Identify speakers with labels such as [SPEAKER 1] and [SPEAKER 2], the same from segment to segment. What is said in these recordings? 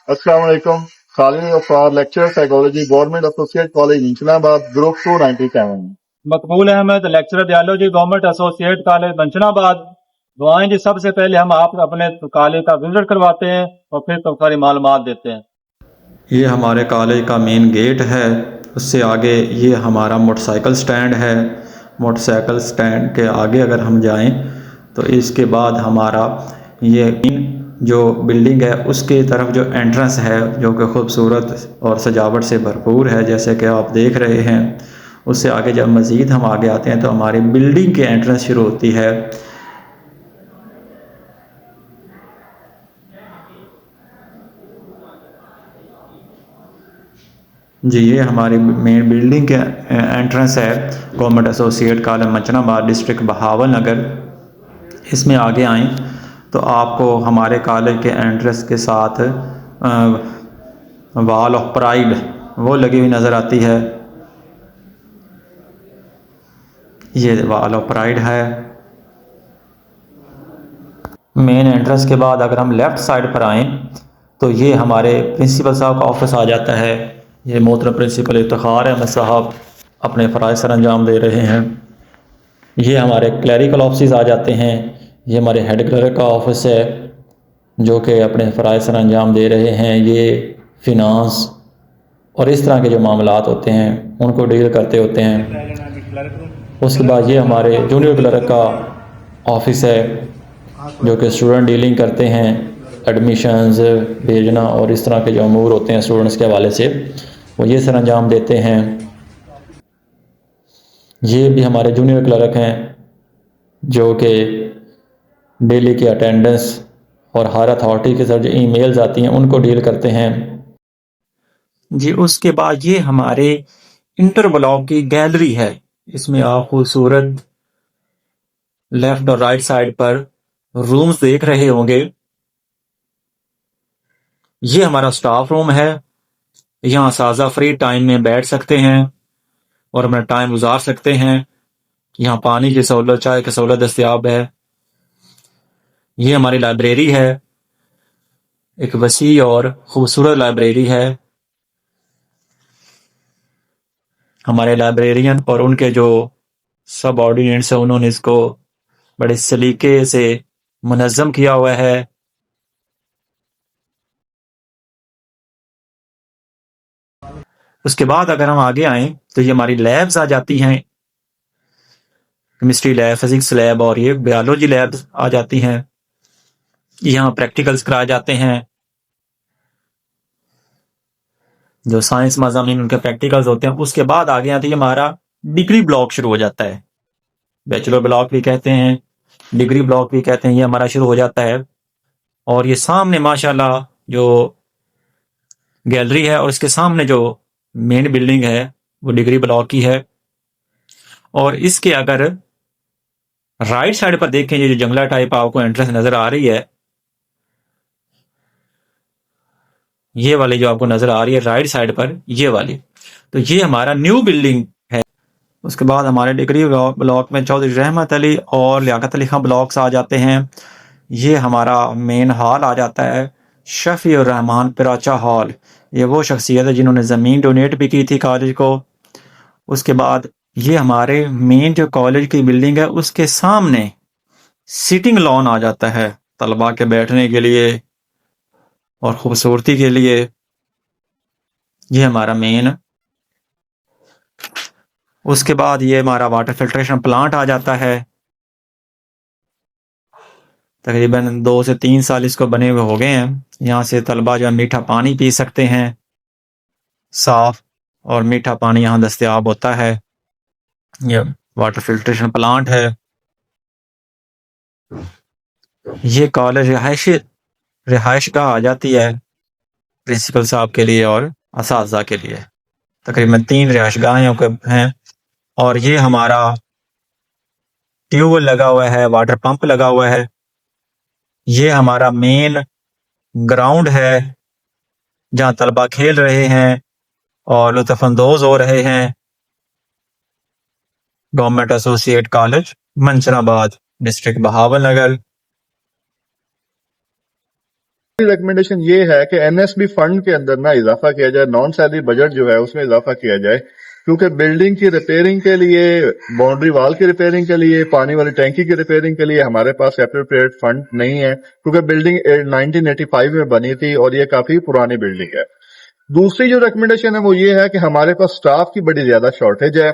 [SPEAKER 1] Assalamu alaikum. Calling you for lecture psychology, Government Associate College, Islamabad, Group 297.
[SPEAKER 2] Maqbool Ahmed lecturer دیالوجی government associate college Minchinabad دعائیں جی سب سے پہلے ہم آپ اپنے کالج کا وزٹ کرواتے ہیں اور پھر تو ساری معلومات دیتے ہیں۔
[SPEAKER 3] یہ ہمارے کالج کا مین گیٹ ہے، اس سے آگے یہ ہمارا موٹر سائیکل سٹینڈ ہے۔ موٹر سائیکل سٹینڈ کے آگے اگر ہم جائیں تو اس کے بعد ہمارا یہ جو بلڈنگ ہے اس کے طرف جو انٹرنس ہے جو کہ خوبصورت اور سجاوٹ سے بھرپور ہے، جیسے کہ آپ دیکھ رہے ہیں۔ اس سے آگے جب مزید ہم آگے آتے ہیں تو ہماری بلڈنگ کے انٹرنس شروع ہوتی ہے۔ جی یہ ہماری مین بلڈنگ کے انٹرنس ہے، government associate college Minchinabad, district Bahawalnagar. اس میں آگے آئیں تو آپ کو ہمارے کالج کے انٹرنس کے ساتھ وال آف پرائڈ وہ لگی ہوئی نظر آتی ہے۔ یہ وال آف پرائڈ ہے۔ مین انٹرنس کے بعد اگر ہم لیفٹ سائڈ پر آئیں تو یہ ہمارے پرنسپل صاحب کا آفس آ جاتا ہے۔ یہ محترم پرنسپل افتخار احمد صاحب اپنے فرائض سر انجام دے رہے ہیں۔ یہ ہمارے کلیریکل آفسز آ جاتے ہیں۔ یہ ہمارے ہیڈ کلرک کا آفس ہے جو کہ اپنے فرائض سر انجام دے رہے ہیں۔ یہ فینانس اور اس طرح کے جو معاملات ہوتے ہیں ان کو ڈیل کرتے ہوتے ہیں۔ اس کے بعد یہ ہمارے جونیئر کلرک کا آفس ہے جو کہ اسٹوڈنٹ ڈیلنگ کرتے ہیں، ایڈمیشنز بھیجنا اور اس طرح کے جو امور ہوتے ہیں اسٹوڈنٹس کے حوالے سے وہ یہ سر انجام دیتے ہیں۔ یہ بھی ہمارے جونیئر کلرک ہیں جو کہ ڈیلی کی اٹینڈنس اور ہر اتھارٹی کے ساتھ جو ای میلز آتی ہیں ان کو ڈیل کرتے ہیں۔ جی اس کے بعد یہ ہمارے انٹر بلاک کی گیلری ہے۔ اس میں آپ خوبصورت لیفٹ اور رائٹ سائڈ پر رومز دیکھ رہے ہوں گے۔ یہ ہمارا سٹاف روم ہے۔ یہاں اساتذہ فری ٹائم میں بیٹھ سکتے ہیں اور اپنا ٹائم گزار سکتے ہیں۔ یہاں پانی کی سہولت، چائے کی سہولت دستیاب ہے۔ یہ ہماری لائبریری ہے، ایک وسیع اور خوبصورت لائبریری ہے۔ ہمارے لائبریرین اور ان کے جو سب آرڈیننٹس ہیں انہوں نے اس کو بڑے سلیقے سے منظم کیا ہوا ہے۔ اس کے بعد اگر ہم آگے آئیں تو یہ ہماری لیبز آ جاتی ہیں، کیمسٹری لیب، فزکس لیب اور یہ بیالوجی لیبز آ جاتی ہیں۔ یہاں پریکٹیکلز کرائے جاتے ہیں، جو سائنس مضامین ان کے پریکٹیکلز ہوتے ہیں۔ اس کے بعد آگے آتی ہے ہمارا ڈگری بلاک شروع ہو جاتا ہے، بیچلر بلاک بھی کہتے ہیں، ڈگری بلاک بھی کہتے ہیں۔ یہ ہمارا شروع ہو جاتا ہے اور یہ سامنے ماشاءاللہ جو گیلری ہے اور اس کے سامنے جو مین بلڈنگ ہے وہ ڈگری بلاک کی ہے۔ اور اس کے اگر رائٹ سائڈ پر دیکھیں، یہ جو جنگلہ ٹائپ آپ کو انٹرنس نظر آ رہی ہے، یہ والی جو آپ کو نظر آ رہی ہے رائٹ سائڈ پر، یہ والی، تو یہ ہمارا نیو بلڈنگ ہے۔ اس کے بعد ہمارے ڈگری بلاک میں چودھری رحمت علی اور لیاقت علی خان بلاکس آ جاتے ہیں۔ یہ ہمارا مین ہال آ جاتا ہے، شفیع الرحمان پراچا ہال۔ یہ وہ شخصیت ہے جنہوں نے زمین ڈونیٹ بھی کی تھی کالج کو۔ اس کے بعد یہ ہمارے مین جو کالج کی بلڈنگ ہے اس کے سامنے سیٹنگ لان آ جاتا ہے طلباء کے بیٹھنے کے لیے اور خوبصورتی کے لیے۔ یہ ہمارا مین، اس کے بعد یہ ہمارا واٹر فلٹریشن پلانٹ آ جاتا ہے۔ تقریباً 2 سے 3 سال اس کو بنے ہوئے ہو گئے ہیں۔ یہاں سے طلباء جو میٹھا پانی پی سکتے ہیں، صاف اور میٹھا پانی یہاں دستیاب ہوتا ہے۔ یہ واٹر فلٹریشن پلانٹ ہے۔ یہ کالج رہائش گاہ آ جاتی ہے پرنسپل صاحب کے لیے اور اساتذہ کے لیے۔ تقریباً 3 رہائش گاہیں ہیں اور یہ ہمارا ٹیوب ویل لگا ہوا ہے، واٹر پمپ لگا ہوا ہے۔ یہ ہمارا مین گراؤنڈ ہے جہاں طلباء کھیل رہے ہیں اور لطف اندوز ہو رہے ہیں۔ Government associate college Minchinabad, district Bahawalnagar.
[SPEAKER 1] Recommendation یہ ہے کہ این ایس بی فنڈ کے اندر نا اضافہ کیا جائے, نان سیلری بجٹ جو ہے اس میں اضافہ کیا جائے, کیونکہ بلڈنگ کی ریپیئرنگ کے لیے, باؤنڈری وال کی ریپیئرنگ کے لیے, پانی والی ٹینکی کی ریپیئرنگ کے لیے ہمارے پاس اپروپریٹ فنڈ نہیں ہے, کیونکہ بلڈنگ 1985 میں بنی تھی اور یہ کافی پرانی بلڈنگ ہے. دوسری جو ریکمنڈیشن ہے وہ یہ ہے کہ ہمارے پاس سٹاف کی بڑی زیادہ شارٹیج ہے.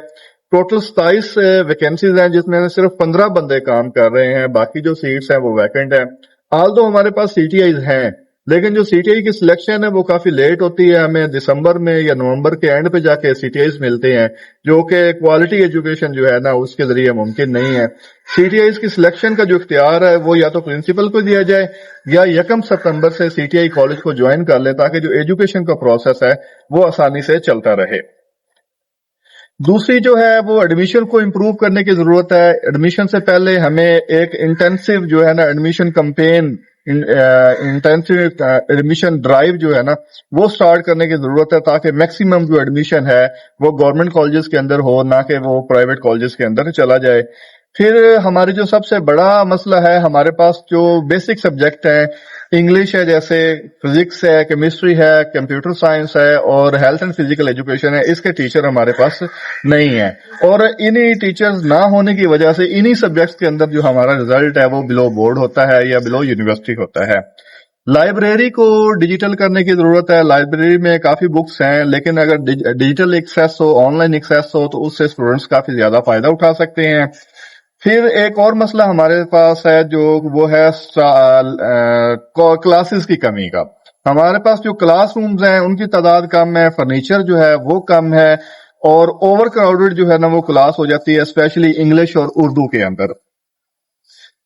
[SPEAKER 1] ٹوٹل 27 ویکینسیز ہیں جس میں صرف 15 بندے کام کر رہے ہیں, باقی جو سیٹس ہیں وہ ویکنٹ ہیں. آلدو ہمارے پاس سی ٹی آئیز ہیں, لیکن جو سی ٹی آئی کی سلیکشن ہے وہ کافی لیٹ ہوتی ہے, ہمیں دسمبر میں یا نومبر کے اینڈ پہ جا کے سی ٹی آئیز ملتے ہیں, جو کہ کوالٹی ایجوکیشن جو ہے نا اس کے ذریعے ممکن نہیں ہے. سی ٹی آئیز کی سلیکشن کا جو اختیار ہے وہ یا تو پرنسپل کو دیا جائے یا 1 ستمبر سے سی ٹی آئی کالج کو جوائن کر لے, تاکہ جو ایجوکیشن کا پروسیس ہے وہ آسانی سے چلتا رہے. دوسری جو ہے وہ ایڈمیشن کو امپروو کرنے کی ضرورت ہے. ایڈمیشن سے پہلے ہمیں ایک انٹینسو جو ہے نا admission campaign, intensive admission drive جو ہے نا وہ سٹارٹ کرنے کی ضرورت ہے, تاکہ میکسیمم جو ایڈمیشن ہے وہ گورنمنٹ کالجز کے اندر ہو, نہ کہ وہ پرائیویٹ کالجز کے اندر چلا جائے. پھر ہماری جو سب سے بڑا مسئلہ ہے, ہمارے پاس جو بیسک سبجیکٹ ہیں, انگلش ہے, جیسے فزکس ہے, کیمسٹری ہے, کمپیوٹر سائنس ہے اور ہیلتھ اینڈ فزیکل ایجوکیشن ہے, اس کے ٹیچر ہمارے پاس نہیں ہیں. اور انہی ٹیچرز نہ ہونے کی وجہ سے انہی سبجیکٹس کے اندر جو ہمارا رزلٹ ہے وہ بلو بورڈ ہوتا ہے یا بلو یونیورسٹی ہوتا ہے. لائبریری کو ڈیجیٹل کرنے کی ضرورت ہے. لائبریری میں کافی بکس ہیں, لیکن اگر ڈیجیٹل ایکسیس ہو, آن لائن ایکسیس ہو, تو اس سے اسٹوڈنٹس کافی زیادہ فائدہ اٹھا سکتے ہیں. پھر ایک اور مسئلہ ہمارے پاس ہے جو وہ ہے کلاسز کی کمی کا. ہمارے پاس جو کلاس رومز ہیں ان کی تعداد کم ہے, فرنیچر جو ہے وہ کم ہے, اور اوور کراؤڈڈ جو ہے نا وہ کلاس ہو جاتی ہے, اسپیشلی انگلش اور اردو کے اندر.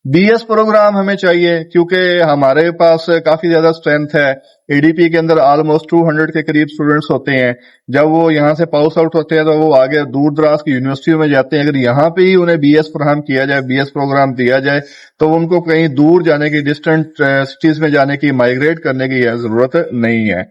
[SPEAKER 1] بی ایس پروگرام ہمیں چاہیے, کیونکہ ہمارے پاس کافی زیادہ اسٹرینتھ ہے. اے ڈی پی کے اندر آلموسٹ 200 کے قریب اسٹوڈنٹس ہوتے ہیں. جب وہ یہاں سے پاس آؤٹ ہوتے ہیں تو وہ آگے دور دراز کی یونیورسٹیوں میں جاتے ہیں. اگر یہاں پہ ہی انہیں بی ایس فراہم کیا جائے, بی ایس پروگرام دیا جائے, تو ان کو کہیں دور جانے کی, ڈسٹنٹ سٹیز میں جانے کی, مائگریٹ کرنے کی ضرورت نہیں ہے.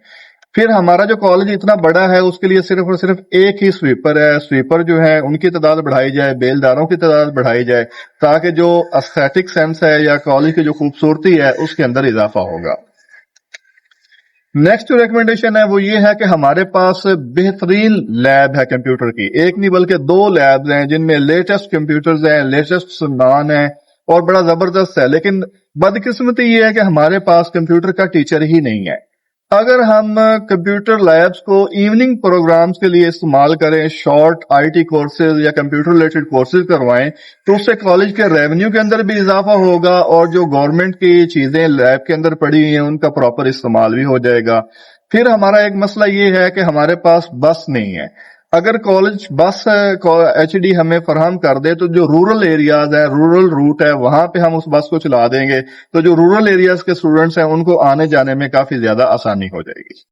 [SPEAKER 1] پھر ہمارا جو کالج اتنا بڑا ہے اس کے لیے صرف اور صرف ایک ہی سویپر ہے. سویپر جو ہے ان کی تعداد بڑھائی جائے, بیلداروں کی تعداد بڑھائی جائے, تاکہ جو ایستھیٹک سینس ہے یا کالج کی جو خوبصورتی ہے اس کے اندر اضافہ ہوگا. نیکسٹ جو ریکمنڈیشن ہے وہ یہ ہے کہ ہمارے پاس بہترین لیب ہے کمپیوٹر کی. ایک نہیں بلکہ 2 لیبز ہیں جن میں لیٹسٹ کمپیوٹرز ہیں, لیٹسٹ سندان ہیں اور بڑا زبردست ہے. لیکن بدقسمتی یہ ہے کہ ہمارے پاس کمپیوٹر کا ٹیچر ہی نہیں ہے. اگر ہم کمپیوٹر لیبز کو ایوننگ پروگرامز کے لیے استعمال کریں, شارٹ آئی ٹی کورسز یا کمپیوٹر ریلیٹڈ کورسز کروائیں, تو اس سے کالج کے ریونیو کے اندر بھی اضافہ ہوگا, اور جو گورنمنٹ کی چیزیں لیب کے اندر پڑی ہیں ان کا پراپر استعمال بھی ہو جائے گا. پھر ہمارا ایک مسئلہ یہ ہے کہ ہمارے پاس بس نہیں ہے. اگر کالج بس ایچ ڈی ہمیں فراہم کر دے تو جو رورل ایریاز ہیں, رورل روٹ ہے, وہاں پہ ہم اس بس کو چلا دیں گے, تو جو رورل ایریاز کے اسٹوڈنٹس ہیں ان کو آنے جانے میں کافی زیادہ آسانی ہو جائے گی.